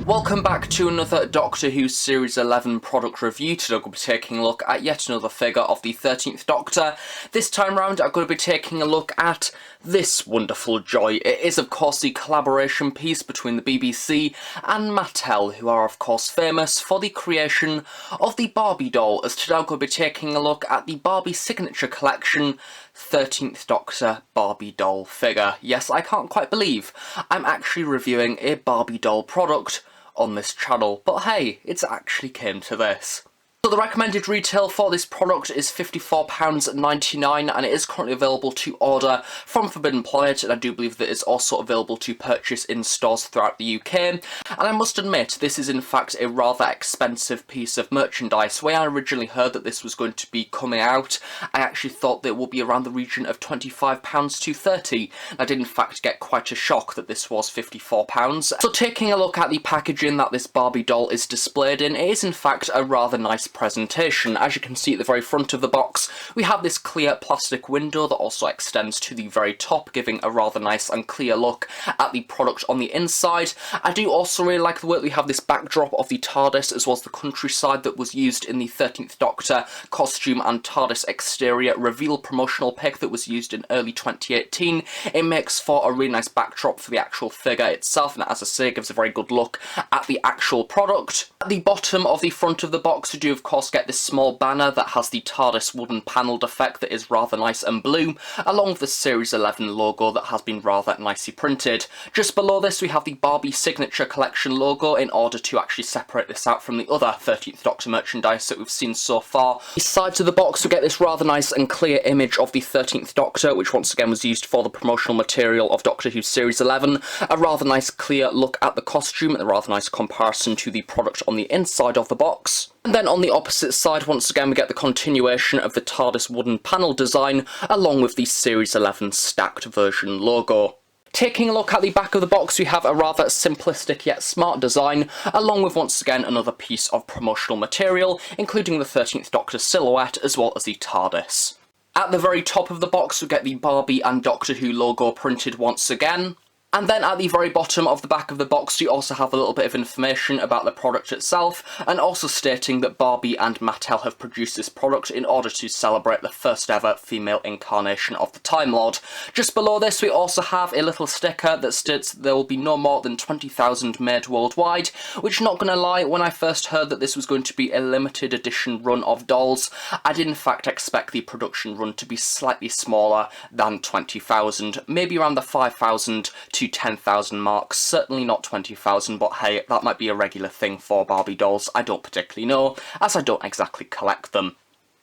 Welcome back to another Doctor Who Series 11 product review. Today I'm going to be taking a look at yet another figure of the 13th Doctor. This time round I'm going to be taking a look at this wonderful joy. It is of course the collaboration piece between the BBC and Mattel, who are of course famous for the creation of the Barbie doll, as today I'm going to be taking a look at the Barbie signature collection 13th Doctor Barbie doll figure. Yes, I can't quite believe I'm actually reviewing a Barbie doll product on this channel, but hey, it's actually came to this. So the recommended retail for this product is £54.99 and it is currently available to order from Forbidden Planet, and I do believe that it's also available to purchase in stores throughout the UK. And I must admit, this is in fact a rather expensive piece of merchandise. When I originally heard that this was going to be coming out, I actually thought that it would be around the region of £25 to £30. I did in fact get quite a shock that this was £54. So taking a look at the packaging that this Barbie doll is displayed in, it is in fact a rather nice presentation. As you can see at the very front of the box, we have this clear plastic window that also extends to the very top, giving a rather nice and clear look at the product on the inside. I do also really like the way that we have this backdrop of the TARDIS as well as the countryside that was used in the 13th Doctor costume and TARDIS exterior reveal promotional pic that was used in early 2018. It makes for a really nice backdrop for the actual figure itself, and as I say, gives a very good look at the actual product. At the bottom of the front of the box, we do of course get this small banner that has the TARDIS wooden panelled effect that is rather nice and blue, along with the Series 11 logo that has been rather nicely printed. Just below this we have the Barbie Signature Collection logo in order to actually separate this out from the other 13th Doctor merchandise that we've seen so far. The sides of the box we get this rather nice and clear image of the 13th Doctor, which once again was used for the promotional material of Doctor Who Series 11. A rather nice clear look at the costume and a rather nice comparison to the product on the inside of the box. And then on the opposite side, once again, we get the continuation of the TARDIS wooden panel design, along with the Series 11 stacked version logo. Taking a look at the back of the box, we have a rather simplistic yet smart design, along with once again another piece of promotional material, including the 13th Doctor silhouette as well as the TARDIS. At the very top of the box, we get the Barbie and Doctor Who logo printed once again. And then at the very bottom of the back of the box, you also have a little bit of information about the product itself, and also stating that Barbie and Mattel have produced this product in order to celebrate the first ever female incarnation of the Time Lord. Just below this, we also have a little sticker that states that there will be no more than 20,000 made worldwide, which, not gonna lie, when I first heard that this was going to be a limited edition run of dolls, I did in fact expect the production run to be slightly smaller than 20,000, maybe around the 5,000 to 10,000 marks, certainly not 20,000, but hey, that might be a regular thing for Barbie dolls. I don't particularly know, as I don't exactly collect them.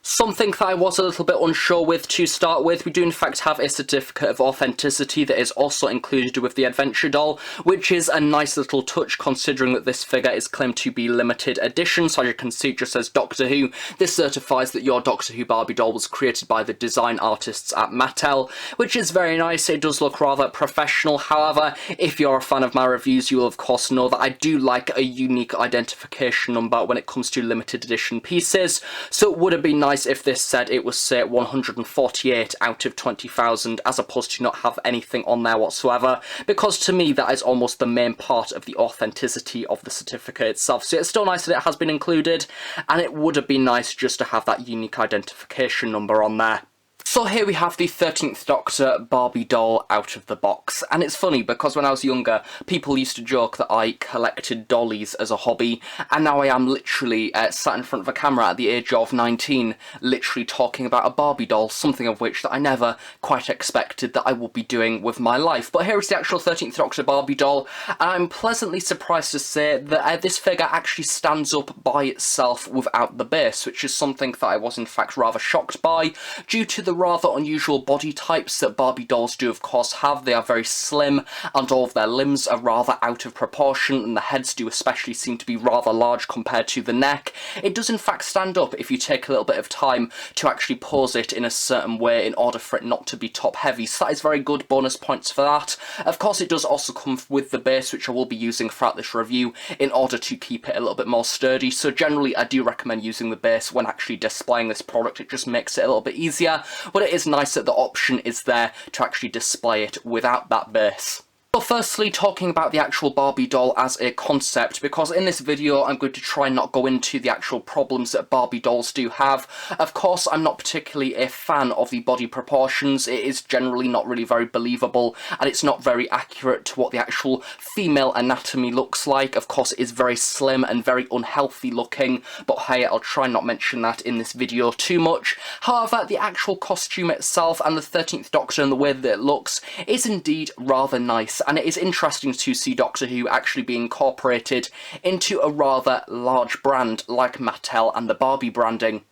Something that I was a little bit unsure with to start with, we do in fact have a certificate of authenticity that is also included with the Adventure doll, which is a nice little touch considering that this figure is claimed to be limited edition. So as you can see, it just says Doctor Who. This certifies that your Doctor Who Barbie doll was created by the design artists at Mattel, which is very nice. It does look rather professional. However, if you're a fan of my reviews, you will of course know that I do like a unique identification number when it comes to limited edition pieces, so it would have been nice if this said it was, say, 148 out of 20,000 as opposed to not have anything on there whatsoever, because to me that is almost the main part of the authenticity of the certificate itself. So it's still nice that it has been included, and it would have been nice just to have that unique identification number on there. So here we have the 13th Doctor Barbie doll out of the box, and it's funny because when I was younger, people used to joke that I collected dollies as a hobby, and now I am literally sat in front of a camera at the age of 19, literally talking about a Barbie doll, something of which that I never quite expected that I would be doing with my life. But here is the actual 13th Doctor Barbie doll, and I'm pleasantly surprised to say that this figure actually stands up by itself without the base, which is something that I was in fact rather shocked by, due to the rather unusual body types that Barbie dolls do of course have. They are very slim and all of their limbs are rather out of proportion, and the heads do especially seem to be rather large compared to the neck. It does in fact stand up if you take a little bit of time to actually pose it in a certain way in order for it not to be top heavy, so that is very good, bonus points for that. Of course it does also come with the base, which I will be using throughout this review in order to keep it a little bit more sturdy, so generally I do recommend using the base when actually displaying this product. It just makes it a little bit easier, but it is nice that the option is there to actually display it without that base. So firstly, talking about the actual Barbie doll as a concept, because in this video I'm going to try and not go into the actual problems that Barbie dolls do have. Of course, I'm not particularly a fan of the body proportions. It is generally not really very believable, and it's not very accurate to what the actual female anatomy looks like. Of course, it is very slim and very unhealthy looking, but hey, I'll try and not mention that in this video too much. However, the actual costume itself and the 13th Doctor and the way that it looks is indeed rather nice. And it is interesting to see Doctor Who actually be incorporated into a rather large brand like Mattel and the Barbie branding.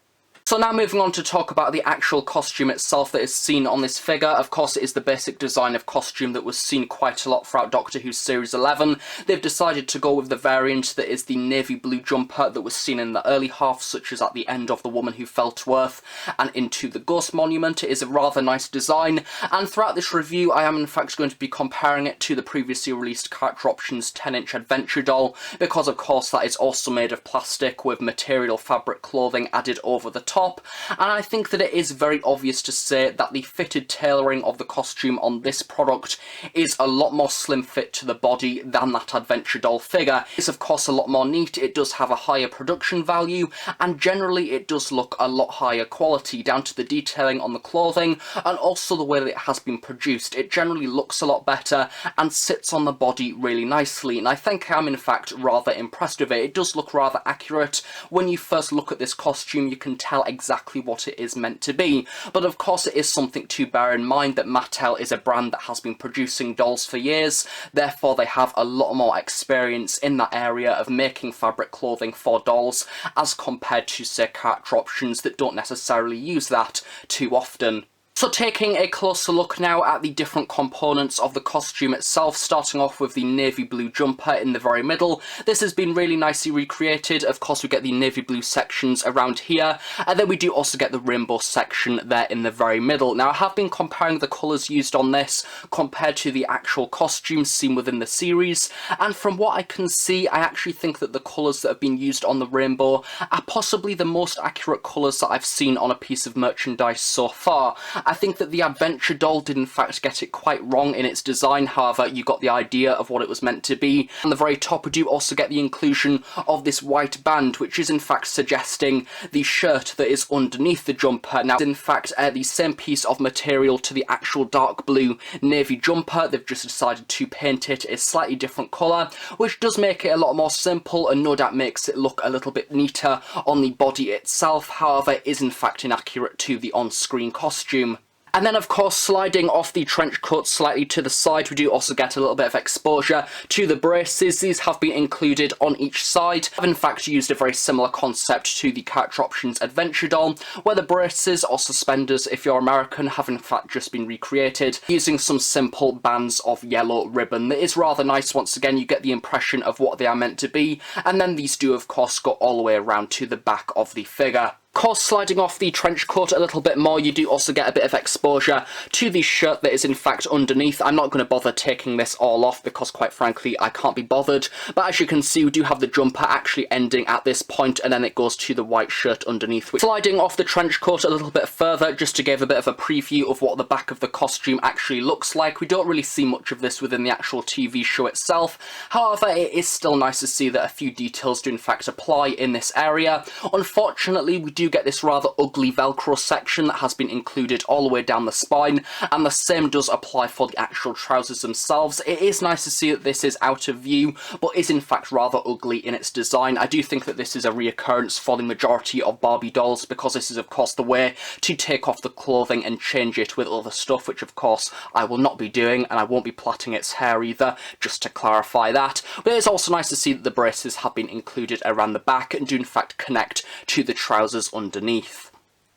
So now moving on to talk about the actual costume itself that is seen on this figure. Of course, it is the basic design of costume that was seen quite a lot throughout Doctor Who Series 11. They've decided to go with the variant that is the navy blue jumper that was seen in the early half, such as at the end of The Woman Who Fell to Earth and into the Ghost Monument. It is a rather nice design, and throughout this review I am in fact going to be comparing it to the previously released Character Options 10-inch Adventure doll, because of course that is also made of plastic with material fabric clothing added over the top. And I think that it is very obvious to say that the fitted tailoring of the costume on this product is a lot more slim fit to the body than that Adventure doll figure. It's of course a lot more neat, it does have a higher production value, and generally it does look a lot higher quality, down to the detailing on the clothing and also the way that it has been produced. It generally looks a lot better and sits on the body really nicely, and I think I'm in fact rather impressed with it. It does look rather accurate. When you first look at this costume, you can tell exactly what it is meant to be, but of course it is something to bear in mind that Mattel is a brand that has been producing dolls for years, therefore they have a lot more experience in that area of making fabric clothing for dolls as compared to say Character Options that don't necessarily use that too often. So taking a closer look now at the different components of the costume itself, starting off with the navy blue jumper in the very middle. This has been really nicely recreated. Of course we get the navy blue sections around here, and then we do also get the rainbow section there in the very middle. Now I have been comparing the colours used on this compared to the actual costumes seen within the series, and from what I can see I actually think that the colours that have been used on the rainbow are possibly the most accurate colours that I've seen on a piece of merchandise so far. I think that the Adventure doll did in fact get it quite wrong in its design, however you got the idea of what it was meant to be. On the very top we do also get the inclusion of this white band, which is in fact suggesting the shirt that is underneath the jumper. Now in fact the same piece of material to the actual dark blue navy jumper. They've just decided to paint it a slightly different colour, which does make it a lot more simple and no doubt makes it look a little bit neater on the body itself. However, it is in fact inaccurate to the on-screen costume. And then of course, sliding off the trench coat slightly to the side, we do also get a little bit of exposure to the braces. These have been included on each side. I've in fact used a very similar concept to the Character Options Adventure doll, where the braces or suspenders, if you're American, have in fact just been recreated using some simple bands of yellow ribbon. That is rather nice. Once again, you get the impression of what they are meant to be, and then these do of course go all the way around to the back of the figure. Of course, sliding off the trench coat a little bit more, you do also get a bit of exposure to the shirt that is in fact underneath. I'm not going to bother taking this all off because quite frankly I can't be bothered, but as you can see we do have the jumper actually ending at this point and then it goes to the white shirt underneath. Sliding off the trench coat a little bit further just to give a bit of a preview of what the back of the costume actually looks like. We don't really see much of this within the actual TV show itself, however it is still nice to see that a few details do in fact apply in this area. Unfortunately we do get this rather ugly Velcro section that has been included all the way down the spine, and the same does apply for the actual trousers themselves. It is nice to see that this is out of view, but is in fact rather ugly in its design. I do think that this is a reoccurrence for the majority of Barbie dolls, because this is of course the way to take off the clothing and change it with other stuff, which of course I will not be doing, and I won't be plaiting its hair either, just to clarify that. But it is also nice to see that the braces have been included around the back and do in fact connect to the trousers underneath.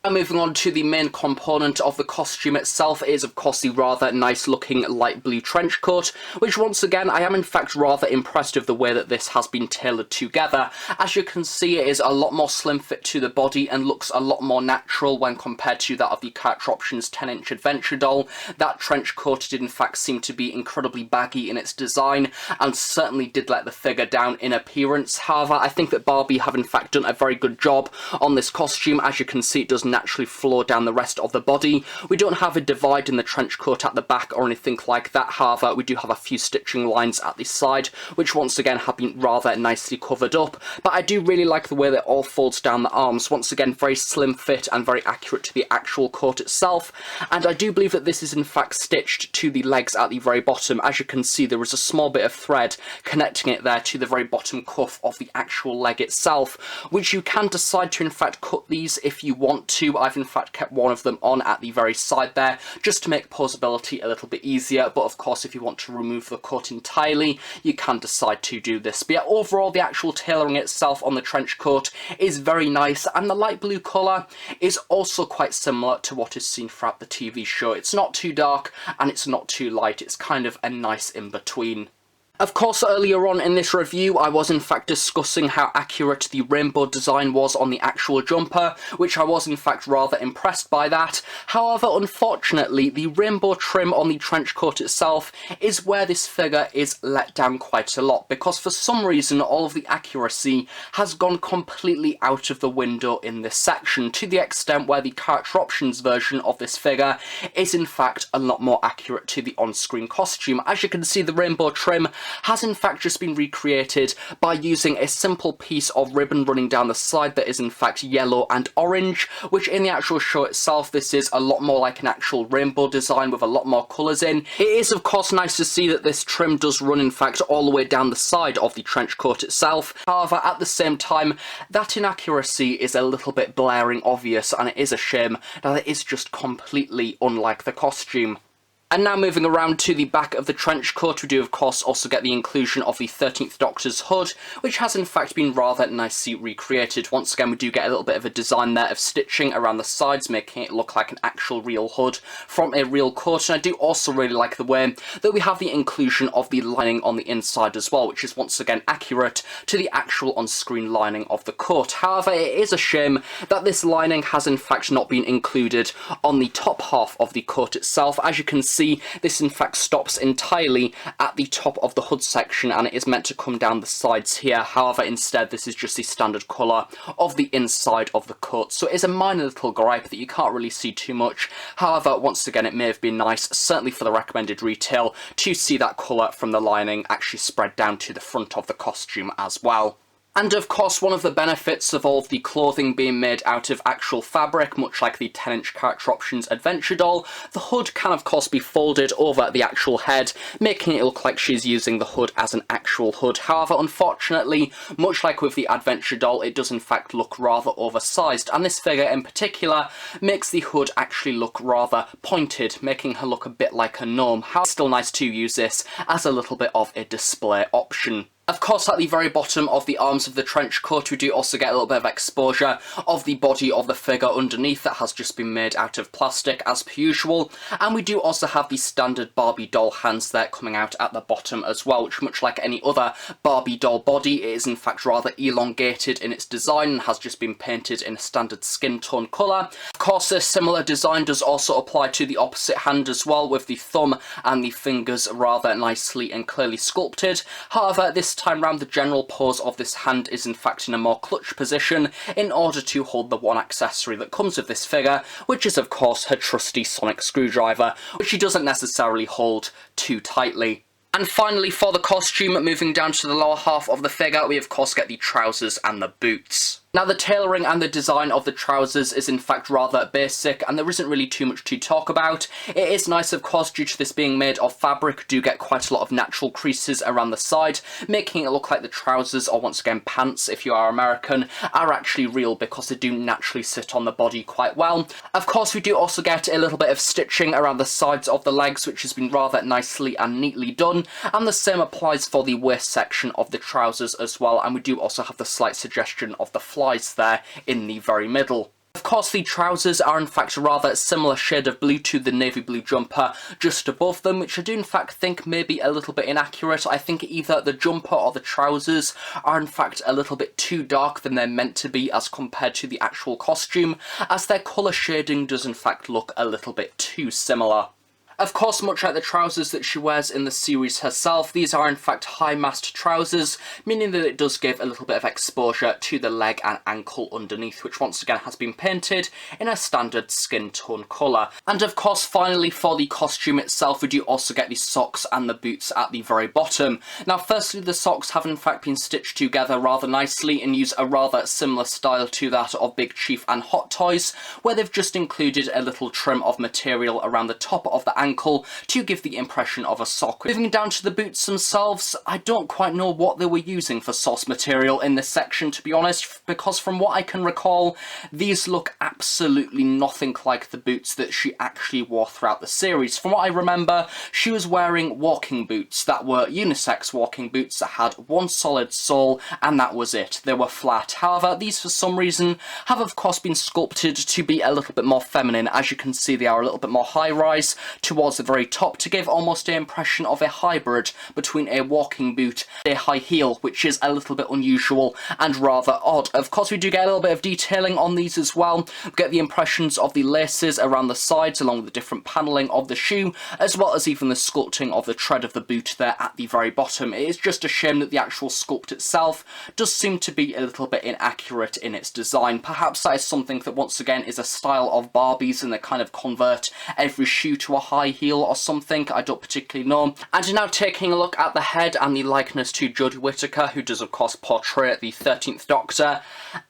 And moving on to the main component of the costume itself, it is of course the rather nice looking light blue trench coat, which once again I am in fact rather impressed with the way that this has been tailored together. As you can see, it is a lot more slim fit to the body and looks a lot more natural when compared to that of the Character Options 10-inch Adventure doll. That trench coat did in fact seem to be incredibly baggy in its design and certainly did let the figure down in appearance. However, I think that Barbie have in fact done a very good job on this costume. As you can see, it does naturally flow down the rest of the body. We don't have a divide in the trench coat at the back or anything like that. However, we do have a few stitching lines at the side, which once again have been rather nicely covered up. But I do really like the way that it all folds down the arms. Once again, very slim fit and very accurate to the actual coat itself. And I do believe that this is in fact stitched to the legs at the very bottom. As you can see, there is a small bit of thread connecting it there to the very bottom cuff of the actual leg itself, which you can decide to in fact cut these if you want to. I've in fact kept one of them on at the very side there, just to make posability a little bit easier. But of course, if you want to remove the cut entirely, you can decide to do this. But yeah, overall, the actual tailoring itself on the trench coat is very nice, and the light blue colour is also quite similar to what is seen throughout the TV show. It's not too dark and it's not too light. It's kind of a nice in-between. Of course, earlier on in this review, I was in fact discussing how accurate the rainbow design was on the actual jumper, which I was in fact rather impressed by that. However, unfortunately, the rainbow trim on the trench coat itself is where this figure is let down quite a lot, because for some reason all of the accuracy has gone completely out of the window in this section, to the extent where the character options version of this figure is in fact a lot more accurate to the on-screen costume. As you can see, the rainbow trim has in fact just been recreated by using a simple piece of ribbon running down the side that is in fact yellow and orange, which in the actual show itself, this is a lot more like an actual rainbow design with a lot more colours in. It is of course nice to see that this trim does run in fact all the way down the side of the trench coat itself. However, at the same time, that inaccuracy is a little bit blaring obvious, and it is a shame that it is just completely unlike the costume. And now moving around to the back of the trench coat, we do of course also get the inclusion of the 13th Doctor's hood, which has in fact been rather nicely recreated. Once again, we do get a little bit of a design there of stitching around the sides, making it look like an actual real hood from a real coat. And I do also really like the way that we have the inclusion of the lining on the inside as well, which is once again accurate to the actual on-screen lining of the coat. However, it is a shame that this lining has in fact not been included on the top half of the coat itself. As you can see, this in fact stops entirely at the top of the hood section, and it is meant to come down the sides here. However, instead this is just the standard colour of the inside of the coat, so it is a minor little gripe that you can't really see too much. However, once again, it may have been nice, certainly for the recommended retail, to see that colour from the lining actually spread down to the front of the costume as well. And of course, one of the benefits of all of the clothing being made out of actual fabric, much like the 10-inch character options adventure doll, the hood can of course be folded over the actual head, making it look like she's using the hood as an actual hood. However, unfortunately, much like with the adventure doll, it does in fact look rather oversized, and this figure in particular makes the hood actually look rather pointed, making her look a bit like a gnome. However, it's still nice to use this as a little bit of a display option. Of course, at the very bottom of the arms of the trench coat, we do also get a little bit of exposure of the body of the figure underneath that has just been made out of plastic as per usual. And we do also have the standard Barbie doll hands there coming out at the bottom as well, which, much like any other Barbie doll body, it is in fact rather elongated in its design and has just been painted in a standard skin tone colour. Of course, a similar design does also apply to the opposite hand as well, with the thumb and the fingers rather nicely and clearly sculpted. However, this time round, the general pose of this hand is in fact in a more clutch position in order to hold the one accessory that comes with this figure, which is of course her trusty sonic screwdriver, which she doesn't necessarily hold too tightly. And finally, for the costume, moving down to the lower half of the figure, we of course get the trousers and the boots. Now, the tailoring and the design of the trousers is in fact rather basic, and there isn't really too much to talk about. It is nice, of course, due to this being made of fabric, do get quite a lot of natural creases around the side, making it look like the trousers, or once again pants if you are American, are actually real because they do naturally sit on the body quite well. Of course, we do also get a little bit of stitching around the sides of the legs, which has been rather nicely and neatly done, and the same applies for the waist section of the trousers as well, and we do also have the slight suggestion of the flies there in the very middle. Of course, the trousers are in fact a rather similar shade of blue to the navy blue jumper just above them, which I do in fact think may be a little bit inaccurate. I think either the jumper or the trousers are in fact a little bit too dark than they're meant to be as compared to the actual costume, as their colour shading does in fact look a little bit too similar. Of course, much like the trousers that she wears in the series herself, these are in fact high-mast trousers, meaning that it does give a little bit of exposure to the leg and ankle underneath, which once again has been painted in a standard skin tone colour. And of course, finally, for the costume itself, we do also get the socks and the boots at the very bottom. Now, firstly, the socks have in fact been stitched together rather nicely and use a rather similar style to that of Big Chief and Hot Toys, where they've just included a little trim of material around the top of the ankle to give the impression of a sock. Moving down to the boots themselves, I don't quite know what they were using for source material in this section, to be honest, because from what I can recall, these look absolutely nothing like the boots that she actually wore throughout the series. From what I remember, she was wearing walking boots that were unisex walking boots that had one solid sole, and that was it. They were flat. However, these for some reason have of course been sculpted to be a little bit more feminine. As you can see, they are a little bit more high-rise towards the very top to give almost an impression of a hybrid between a walking boot and a high heel, which is a little bit unusual and rather odd. Of course, we do get a little bit of detailing on these as well. We get the impressions of the laces around the sides along with the different panelling of the shoe, as well as even the sculpting of the tread of the boot there at the very bottom. It is just a shame that the actual sculpt itself does seem to be a little bit inaccurate in its design. Perhaps that is something that once again is a style of Barbies and they kind of convert every shoe to a high heel or something. I don't particularly know. And now taking a look at the head and the likeness to Jodie Whittaker, who does of course portray the 13th Doctor,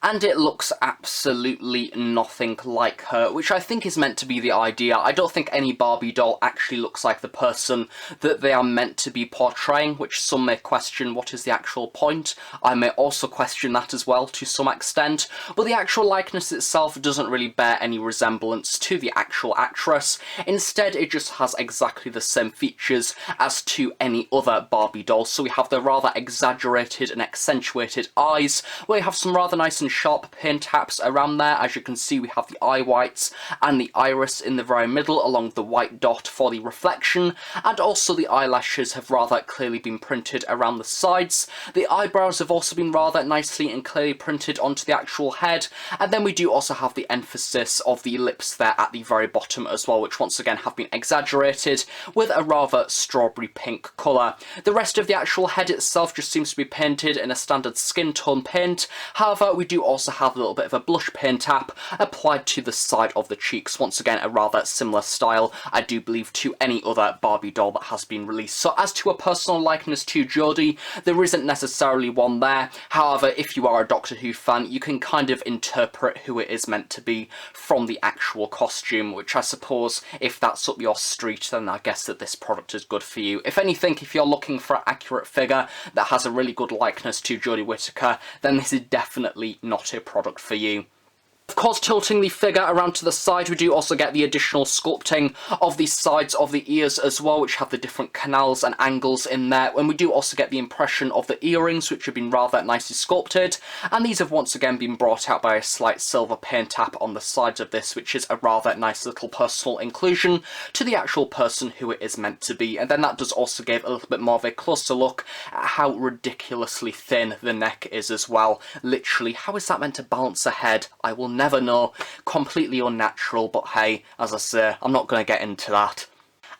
and it looks absolutely nothing like her, which I think is meant to be the idea. I don't think any Barbie doll actually looks like the person that they are meant to be portraying, which some may question what is the actual point. I may also question that as well to some extent, but the actual likeness itself doesn't really bear any resemblance to the actual actress. Instead, it just has exactly the same features as to any other Barbie doll. So we have the rather exaggerated and accentuated eyes, where we have some rather nice and sharp paint taps around there. As you can see, we have the eye whites and the iris in the very middle along the white dot for the reflection, and also the eyelashes have rather clearly been printed around the sides. The eyebrows have also been rather nicely and clearly printed onto the actual head, and then we do also have the emphasis of the lips there at the very bottom as well, which once again have been exaggerated with a rather strawberry pink colour. The rest of the actual head itself just seems to be painted in a standard skin tone paint. However, we do also have a little bit of a blush paint app applied to the side of the cheeks. Once again, a rather similar style, I do believe, to any other Barbie doll that has been released. So as to a personal likeness to Jodie, there isn't necessarily one there. However, if you are a Doctor Who fan, you can kind of interpret who it is meant to be from the actual costume, which I suppose, if that's up your street, then I guess that this product is good for you. If anything, if you're looking for an accurate figure that has a really good likeness to Jodie Whittaker, then this is definitely not a product for you. Of course, tilting the figure around to the side, we do also get the additional sculpting of the sides of the ears as well, which have the different canals and angles in there. And we do also get the impression of the earrings, which have been rather nicely sculpted. And these have once again been brought out by a slight silver paint tap on the sides of this, which is a rather nice little personal inclusion to the actual person who it is meant to be. And then that does also give a little bit more of a closer look at how ridiculously thin the neck is as well. Literally, how is that meant to balance a head? I will never know. Completely unnatural, but hey, as I say, I'm not going to get into that.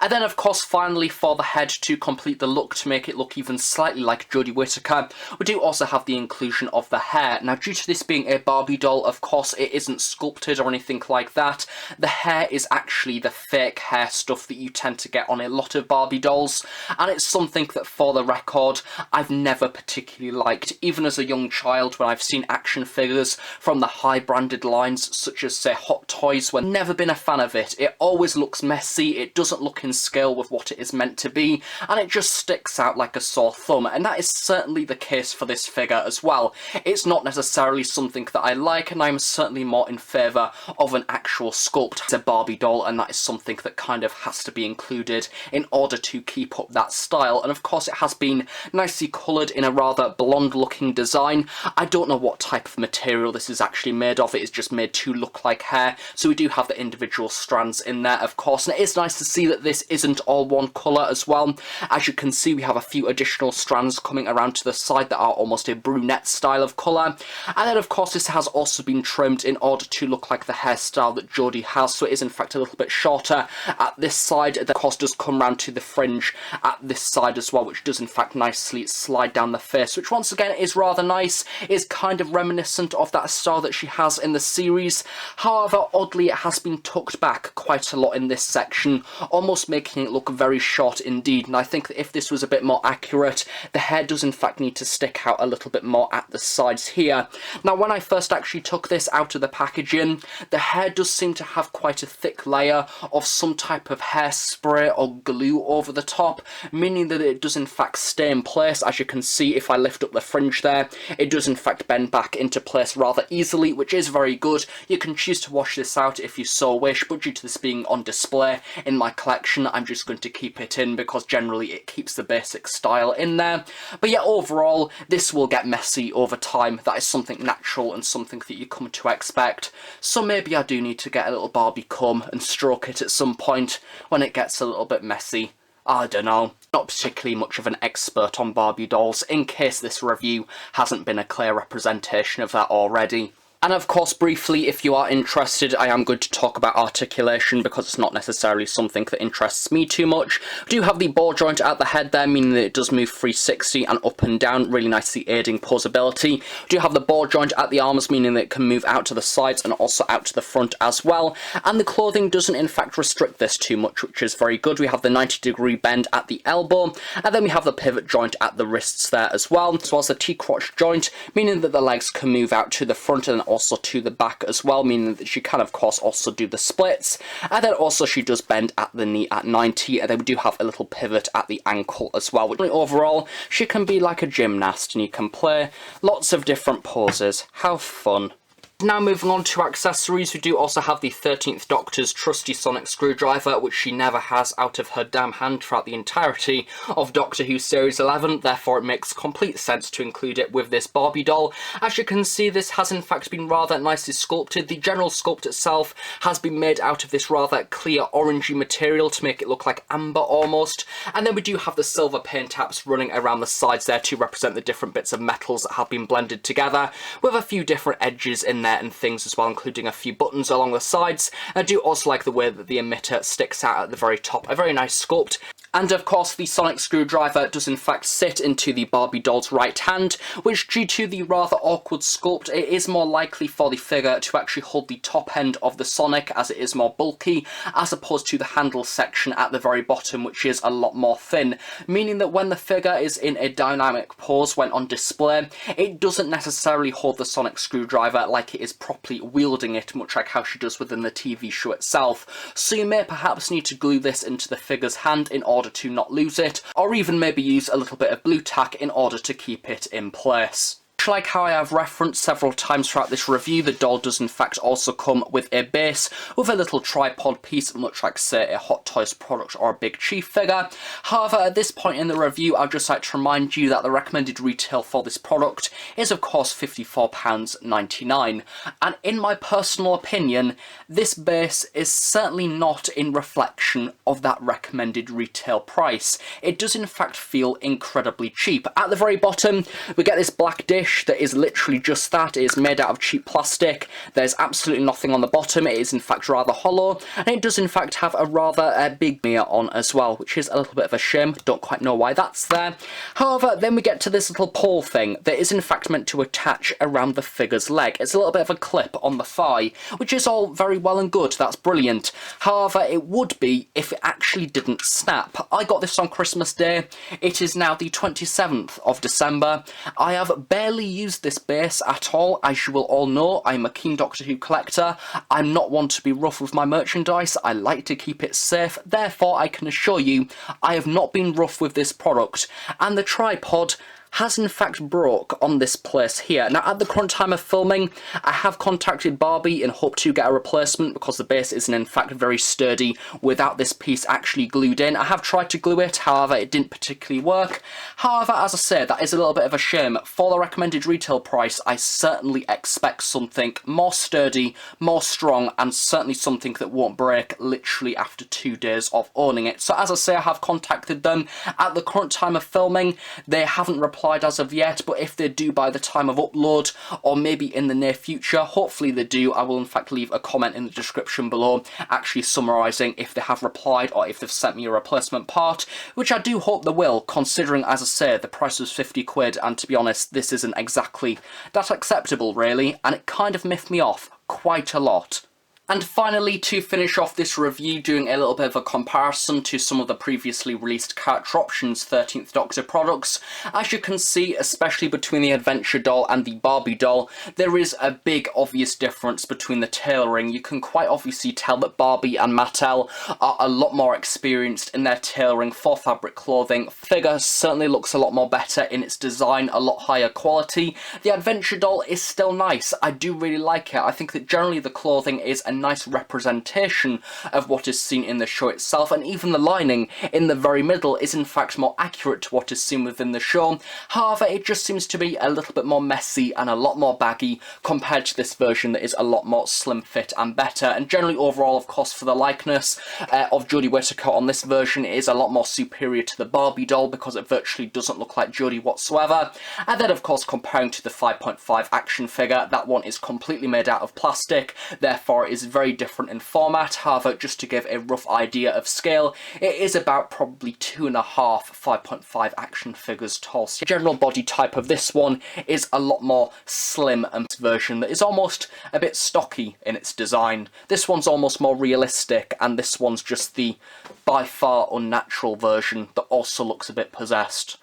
And then, of course, finally, for the head to complete the look, to make it look even slightly like Jodie Whittaker, we do also have the inclusion of the hair. Now, due to this being a Barbie doll, of course, it isn't sculpted or anything like that. The hair is actually the fake hair stuff that you tend to get on a lot of Barbie dolls, and it's something that, for the record, I've never particularly liked. Even as a young child, when I've seen action figures from the high-branded lines, such as, say, Hot Toys, I've never been a fan of it. It always looks messy, it doesn't look in scale with what it is meant to be, and it just sticks out like a sore thumb, and that is certainly the case for this figure as well. It's not necessarily something that I like, and I'm certainly more in favour of an actual sculpt. It's a Barbie doll, and that is something that kind of has to be included in order to keep up that style. And of course, it has been nicely coloured in a rather blonde looking design. I don't know what type of material this is actually made of. It is just made to look like hair, so we do have the individual strands in there, of course, and it is nice to see that this this isn't all one colour as well. As you can see, we have a few additional strands coming around to the side that are almost a brunette style of colour. And then of course this has also been trimmed in order to look like the hairstyle that Jodie has, so it is in fact a little bit shorter at this side. The course does come round to the fringe at this side as well, which does in fact nicely slide down the face, which once again is rather nice. It's kind of reminiscent of that style that she has in the series. However, oddly, it has been tucked back quite a lot in this section, almost making it look very short indeed. And I think that if this was a bit more accurate, the hair does in fact need to stick out a little bit more at the sides here. Now, when I first actually took this out of the packaging, the hair does seem to have quite a thick layer of some type of hairspray or glue over the top, meaning that it does in fact stay in place. As you can see, if I lift up the fringe there, it does in fact bend back into place rather easily, which is very good. You can choose to wash this out if you so wish, but due to this being on display in my collection, I'm just going to keep it in because generally it keeps the basic style in there. But yeah, overall, this will get messy over time. That is something natural and something that you come to expect. So maybe I do need to get a little Barbie comb and stroke it at some point when it gets a little bit messy. I don't know. Not particularly much of an expert on Barbie dolls, in case this review hasn't been a clear representation of that already. And of course, briefly, if you are interested, I am going to talk about articulation because it's not necessarily something that interests me too much. We do have the ball joint at the head there, meaning that it does move 360 and up and down, really nicely aiding posability. We do have the ball joint at the arms, meaning that it can move out to the sides and also out to the front as well. And the clothing doesn't in fact restrict this too much, which is very good. We have the 90-degree bend at the elbow, and then we have the pivot joint at the wrists there as well, as well as the T-crotch joint, meaning that the legs can move out to the front and also to the back as well, meaning that she can of course also do the splits. And then also she does bend at the knee at 90, and then we do have a little pivot at the ankle as well, which overall she can be like a gymnast and you can play lots of different poses. How fun. Now moving on to accessories, we do also have the 13th Doctor's trusty sonic screwdriver, which she never has out of her damn hand throughout the entirety of Doctor Who Series 11, therefore it makes complete sense to include it with this Barbie doll. As you can see, this has in fact been rather nicely sculpted. The general sculpt itself has been made out of this rather clear orangey material to make it look like amber almost, and then we do have the silver paint taps running around the sides there to represent the different bits of metals that have been blended together, with a few different edges in there and things as well, including a few buttons along the sides. I do also like the way that the emitter sticks out at the very top, a very nice sculpt. And of course the sonic screwdriver does in fact sit into the Barbie doll's right hand, which due to the rather awkward sculpt, it is more likely for the figure to actually hold the top end of the sonic as it is more bulky, as opposed to the handle section at the very bottom, which is a lot more thin, meaning that when the figure is in a dynamic pose when on display, it doesn't necessarily hold the sonic screwdriver like it is properly wielding it, much like how she does within the TV show itself. So you may perhaps need to glue this into the figure's hand in order to not lose it, or even maybe use a little bit of blue tack in order to keep it in place. Like how I have referenced several times throughout this review, the doll does in fact also come with a base with a little tripod piece, much like say a Hot Toys product or a Big Chief figure. However, at this point in the review, I'd just like to remind you that the recommended retail for this product is of course £54.99, and in my personal opinion, this base is certainly not in reflection of that recommended retail price. It does in fact feel incredibly cheap. At the very bottom, we get this black dish that is literally just that. It is made out of cheap plastic. There's absolutely nothing on the bottom. It is in fact rather hollow, and it does in fact have a rather big mirror on as well, which is a little bit of a shame. Don't quite know why that's there. However, then we get to this little pole thing that is in fact meant to attach around the figure's leg. It's a little bit of a clip on the thigh, which is all very well and good. That's brilliant. However, it would be if it actually didn't snap. I got this on Christmas Day. It is now the 27th of December. I have barely used this base at all. As you will all know, I'm a keen Doctor Who collector. I'm not one to be rough with my merchandise. I like to keep it safe. Therefore, I can assure you, I have not been rough with this product. And the tripod has in fact broke on this place here. Now at the current time of filming, I have contacted Barbie in hope to get a replacement because the base isn't in fact very sturdy without this piece actually glued in. I have tried to glue it, however it didn't particularly work. However, as I say, that is a little bit of a shame. For the recommended retail price, I certainly expect something more sturdy, more strong, and certainly something that won't break literally after 2 days of owning it. So as I say, I have contacted them. At the current time of filming, they haven't replied as of yet, but if they do by the time of upload, or maybe in the near future, hopefully they do, I will in fact leave a comment in the description below actually summarising if they have replied or if they've sent me a replacement part, which I do hope they will, considering, as I say, the price was 50 quid, and to be honest, this isn't exactly that acceptable really, and it kind of miffed me off quite a lot. And finally, to finish off this review, doing a little bit of a comparison to some of the previously released character options 13th Doctor products. As you can see, especially between the Adventure doll and the Barbie doll, there is a big obvious difference between the tailoring. You can quite obviously tell that Barbie and Mattel are a lot more experienced in their tailoring for fabric clothing. Figure certainly looks a lot more better in its design, a lot higher quality. The Adventure doll is still nice. I do really like it. I think that generally the clothing is a nice representation of what is seen in the show itself, and even the lining in the very middle is in fact more accurate to what is seen within the show. However, it just seems to be a little bit more messy and a lot more baggy compared to this version that is a lot more slim fit and better. And generally overall, of course, for the likeness of Jodie Whittaker on this version, it is a lot more superior to the Barbie doll because it virtually doesn't look like Jodie whatsoever. And then of course, comparing to the 5.5 action figure, that one is completely made out of plastic, therefore it is very different in format. However, just to give a rough idea of scale, it is about probably 2.5 5.5 action figures tall. So the general body type of this one is a lot more slim, and version that is almost a bit stocky in its design. This one's almost more realistic, and this one's just the by far unnatural version that also looks a bit possessed.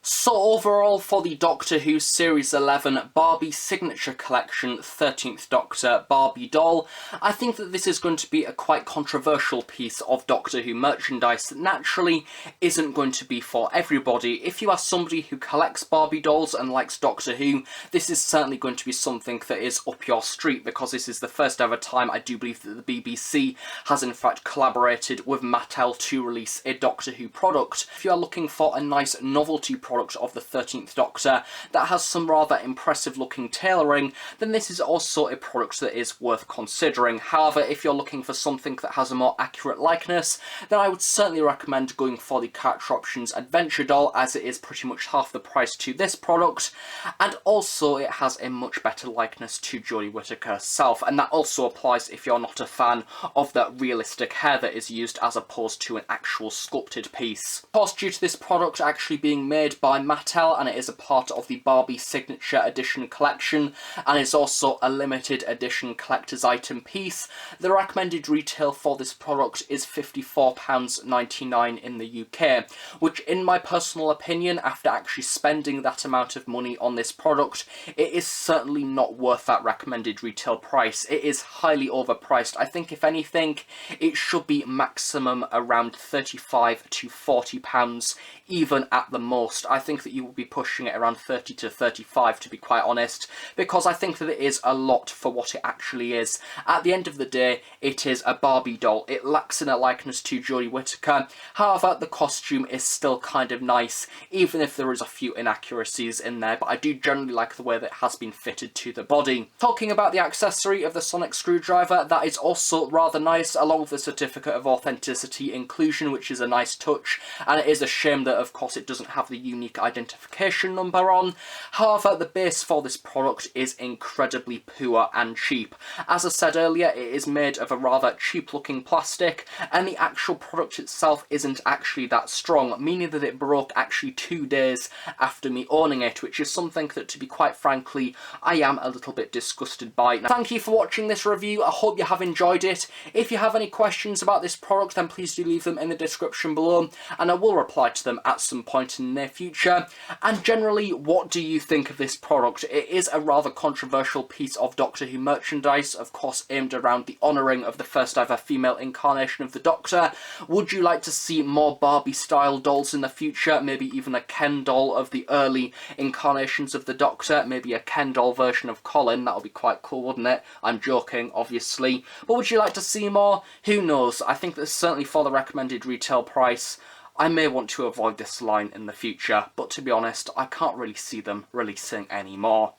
So overall, for the Doctor Who Series 11 Barbie Signature Collection 13th Doctor Barbie doll, I think that this is going to be a quite controversial piece of Doctor Who merchandise that naturally isn't going to be for everybody. If you are somebody who collects Barbie dolls and likes Doctor Who, this is certainly going to be something that is up your street, because this is the first ever time I do believe that the BBC has in fact collaborated with Mattel to release a Doctor Who product. If you are looking for a nice novelty product of the 13th Doctor that has some rather impressive looking tailoring, then this is also a product that is worth considering. However, if you're looking for something that has a more accurate likeness, then I would certainly recommend going for the Character Options Adventure doll, as it is pretty much half the price to this product, and also it has a much better likeness to Jodie Whittaker herself, and that also applies if you're not a fan of that realistic hair that is used as opposed to an actual sculpted piece. Of course, due to this product actually being made by Mattel, and it is a part of the Barbie Signature Edition collection, and is also a limited edition collector's item piece, the recommended retail for this product is £54.99 in the UK, which in my personal opinion, after actually spending that amount of money on this product, it is certainly not worth that recommended retail price. It is highly overpriced. I think if anything, it should be maximum around £35 to £40, even at the most. I think that you will be pushing it around 30 to 35 to be quite honest, because I think that it is a lot for what it actually is. At the end of the day, it is a Barbie doll. It lacks in a likeness to Jodie Whittaker. However, the costume is still kind of nice, even if there is a few inaccuracies in there, but I do generally like the way that it has been fitted to the body. Talking about the accessory of the sonic screwdriver, that is also rather nice, along with the certificate of authenticity inclusion, which is a nice touch, and it is a shame that of course it doesn't have the unique identification number on. However, the base for this product is incredibly poor and cheap. As I said earlier, it is made of a rather cheap looking plastic, and the actual product itself isn't actually that strong, meaning that it broke actually 2 days after me owning it, which is something that, to be quite frankly, I am a little bit disgusted by. Now, thank you for watching this review. I hope you have enjoyed it. If you have any questions about this product, then please do leave them in the description below, and I will reply to them at some point in the near future. future? And generally, what do you think of this product? It is a rather controversial piece of Doctor Who merchandise, of course aimed around the honouring of the first ever female incarnation of the Doctor. Would you like to see more Barbie-style dolls in the future? Maybe even a Ken doll of the early incarnations of the Doctor? Maybe a Ken doll version of Colin? That would be quite cool, wouldn't it? I'm joking, obviously. But would you like to see more? Who knows? I think that certainly for the recommended retail price, I may want to avoid this line in the future, but to be honest, I can't really see them releasing any more.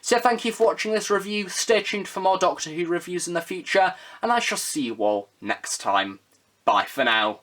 So thank you for watching this review, stay tuned for more Doctor Who reviews in the future, and I shall see you all next time. Bye for now.